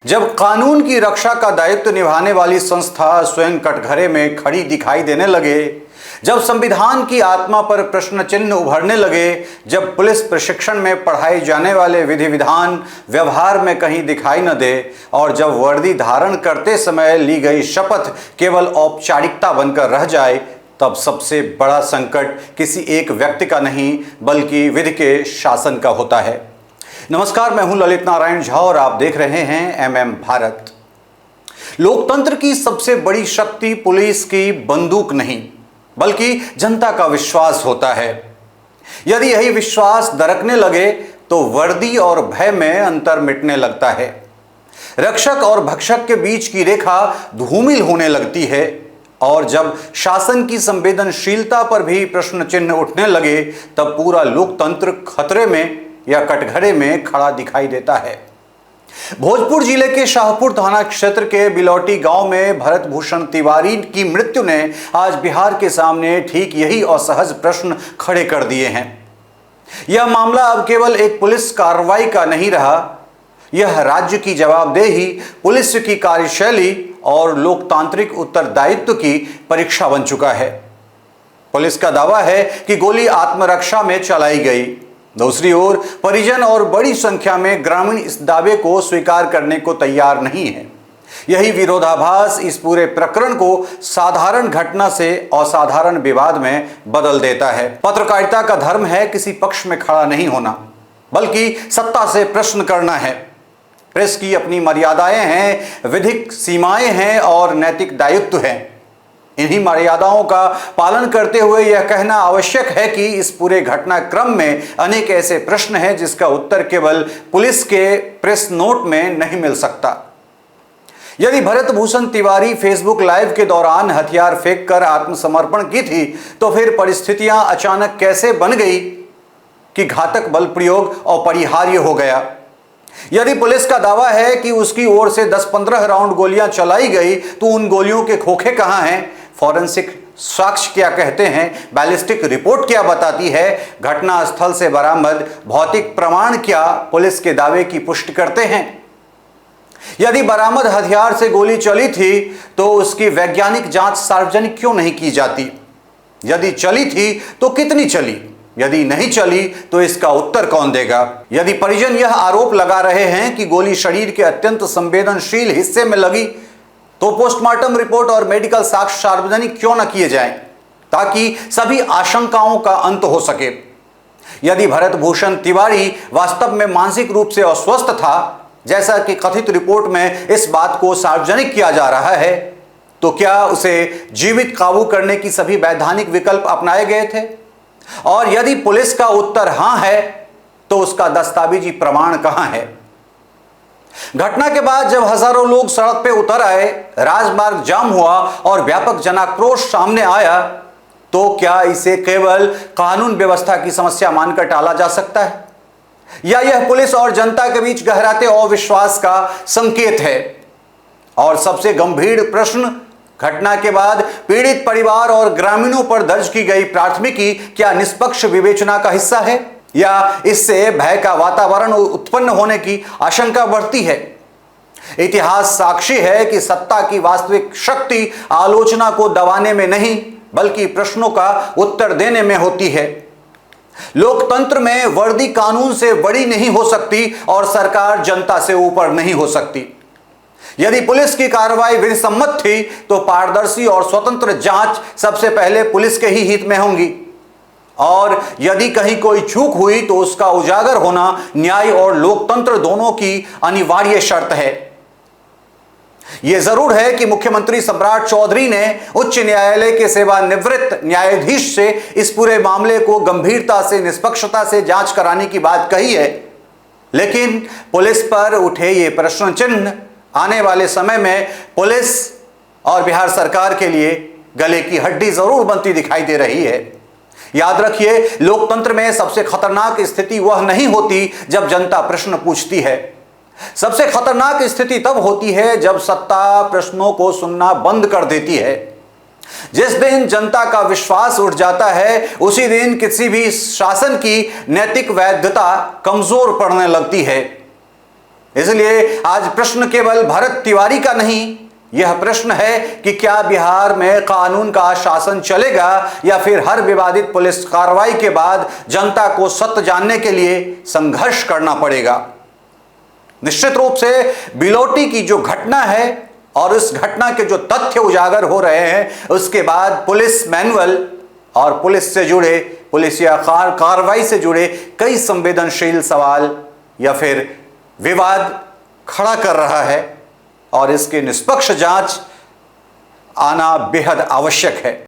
जब कानून की रक्षा का दायित्व निभाने वाली संस्था स्वयं कटघरे में खड़ी दिखाई देने लगे, जब संविधान की आत्मा पर प्रश्न चिन्ह उभरने लगे, जब पुलिस प्रशिक्षण में पढ़ाए जाने वाले विधि विधान व्यवहार में कहीं दिखाई न दे और जब वर्दी धारण करते समय ली गई शपथ केवल औपचारिकता बनकर रह जाए, तब सबसे बड़ा संकट किसी एक व्यक्ति का नहीं बल्कि विधि के शासन का होता है। नमस्कार, मैं हूं ललित नारायण झा और आप देख रहे हैं एमएम भारत। लोकतंत्र की सबसे बड़ी शक्ति पुलिस की बंदूक नहीं बल्कि जनता का विश्वास होता है। यदि यही विश्वास दरकने लगे तो वर्दी और भय में अंतर मिटने लगता है। रक्षक और भक्षक के बीच की रेखा धूमिल होने लगती है और जब शासन की संवेदनशीलता पर भी प्रश्न चिन्ह उठने लगे, तब पूरा लोकतंत्र खतरे में या कटघरे में खड़ा दिखाई देता है। भोजपुर जिले के शाहपुर थाना क्षेत्र के बिलौटी गांव में भरत भूषण तिवारी की मृत्यु ने आज बिहार के सामने ठीक यही असहज प्रश्न खड़े कर दिए हैं। यह मामला अब केवल एक पुलिस कार्रवाई का नहीं रहा, यह राज्य की जवाबदेही, पुलिस की कार्यशैली और लोकतांत्रिक उत्तरदायित्व की परीक्षा बन चुका है। पुलिस का दावा है कि गोली आत्मरक्षा में चलाई गई। दूसरी ओर परिजन और बड़ी संख्या में ग्रामीण इस दावे को स्वीकार करने को तैयार नहीं है। यही विरोधाभास इस पूरे प्रकरण को साधारण घटना से असाधारण विवाद में बदल देता है। पत्रकारिता का धर्म है किसी पक्ष में खड़ा नहीं होना बल्कि सत्ता से प्रश्न करना है। प्रेस की अपनी मर्यादाएं हैं, विधिक सीमाएं हैं और नैतिक दायित्व है। इन्हीं मर्यादाओं का पालन करते हुए यह कहना आवश्यक है कि इस पूरे घटनाक्रम में अनेक ऐसे प्रश्न हैं जिसका उत्तर केवल पुलिस के प्रेस नोट में नहीं मिल सकता। यदि भरत भूषण तिवारी फेसबुक लाइव के दौरान हथियार फेंक कर आत्मसमर्पण की थी, तो फिर परिस्थितियां अचानक कैसे बन गई कि घातक बल प्रयोग अपरिहार्य हो गया। यदि पुलिस का दावा है कि उसकी ओर से 10-15 राउंड गोलियां चलाई गई, तो उन गोलियों के खोखे कहां हैं? फॉरेंसिक साक्ष्य क्या कहते हैं? बैलिस्टिक रिपोर्ट क्या बताती है? घटनास्थल से बरामद भौतिक प्रमाण क्या पुलिस के दावे की पुष्टि करते हैं? यदि बरामद हथियार से गोली चली थी, तो उसकी वैज्ञानिक जांच सार्वजनिक क्यों नहीं की जाती? यदि चली थी तो कितनी चली? यदि नहीं चली तो इसका उत्तर कौन देगा? यदि परिजन यह आरोप लगा रहे हैं कि गोली शरीर के अत्यंत संवेदनशील हिस्से में लगी, तो पोस्टमार्टम रिपोर्ट और मेडिकल साक्ष्य सार्वजनिक क्यों न किए जाएं, ताकि सभी आशंकाओं का अंत हो सके। यदि भरत भूषण तिवारी वास्तव में मानसिक रूप से अस्वस्थ था, जैसा कि कथित रिपोर्ट में इस बात को सार्वजनिक किया जा रहा है, तो क्या उसे जीवित काबू करने की सभी वैधानिक विकल्प अपनाए गए थे? और यदि पुलिस का उत्तर हां है, तो उसका दस्तावेजी प्रमाण कहां है? घटना के बाद जब हजारों लोग सड़क पे उतर आए, राजमार्ग जाम हुआ और व्यापक जनाक्रोश सामने आया, तो क्या इसे केवल कानून व्यवस्था की समस्या मानकर टाला जा सकता है, या यह पुलिस और जनता के बीच गहराते अविश्वास का संकेत है? और सबसे गंभीर प्रश्न, घटना के बाद पीड़ित परिवार और ग्रामीणों पर दर्ज की गई प्राथमिकी क्या निष्पक्ष विवेचना का हिस्सा है, या इससे भय का वातावरण उत्पन्न होने की आशंका बढ़ती है? इतिहास साक्षी है कि सत्ता की वास्तविक शक्ति आलोचना को दबाने में नहीं बल्कि प्रश्नों का उत्तर देने में होती है। लोकतंत्र में वर्दी कानून से बड़ी नहीं हो सकती और सरकार जनता से ऊपर नहीं हो सकती। यदि पुलिस की कार्रवाई विधिसम्मत थी, तो पारदर्शी और स्वतंत्र जांच सबसे पहले पुलिस के ही हित में होंगी, और यदि कहीं कोई चूक हुई तो उसका उजागर होना न्याय और लोकतंत्र दोनों की अनिवार्य शर्त है। यह जरूर है कि मुख्यमंत्री सम्राट चौधरी ने उच्च न्यायालय के सेवानिवृत्त न्यायाधीश से इस पूरे मामले को गंभीरता से, निष्पक्षता से जांच कराने की बात कही है, लेकिन पुलिस पर उठे ये प्रश्न चिन्ह आने वाले समय में पुलिस और बिहार सरकार के लिए गले की हड्डी जरूर बनती दिखाई दे रही है। याद रखिए, लोकतंत्र में सबसे खतरनाक स्थिति वह नहीं होती जब जनता प्रश्न पूछती है। सबसे खतरनाक स्थिति तब होती है जब सत्ता प्रश्नों को सुनना बंद कर देती है। जिस दिन जनता का विश्वास उठ जाता है, उसी दिन किसी भी शासन की नैतिक वैधता कमजोर पड़ने लगती है। इसलिए आज प्रश्न केवल भरत तिवारी का नहीं, यह प्रश्न है कि क्या बिहार में कानून का शासन चलेगा या फिर हर विवादित पुलिस कार्रवाई के बाद जनता को सत्य जानने के लिए संघर्ष करना पड़ेगा। निश्चित रूप से बिलोटी की जो घटना है और इस घटना के जो तथ्य उजागर हो रहे हैं, उसके बाद पुलिस मैनुअल और पुलिस से जुड़े, पुलिस या कार्रवाई से जुड़े कई संवेदनशील सवाल या फिर विवाद खड़ा कर रहा है और इसकी निष्पक्ष जांच आना बेहद आवश्यक है।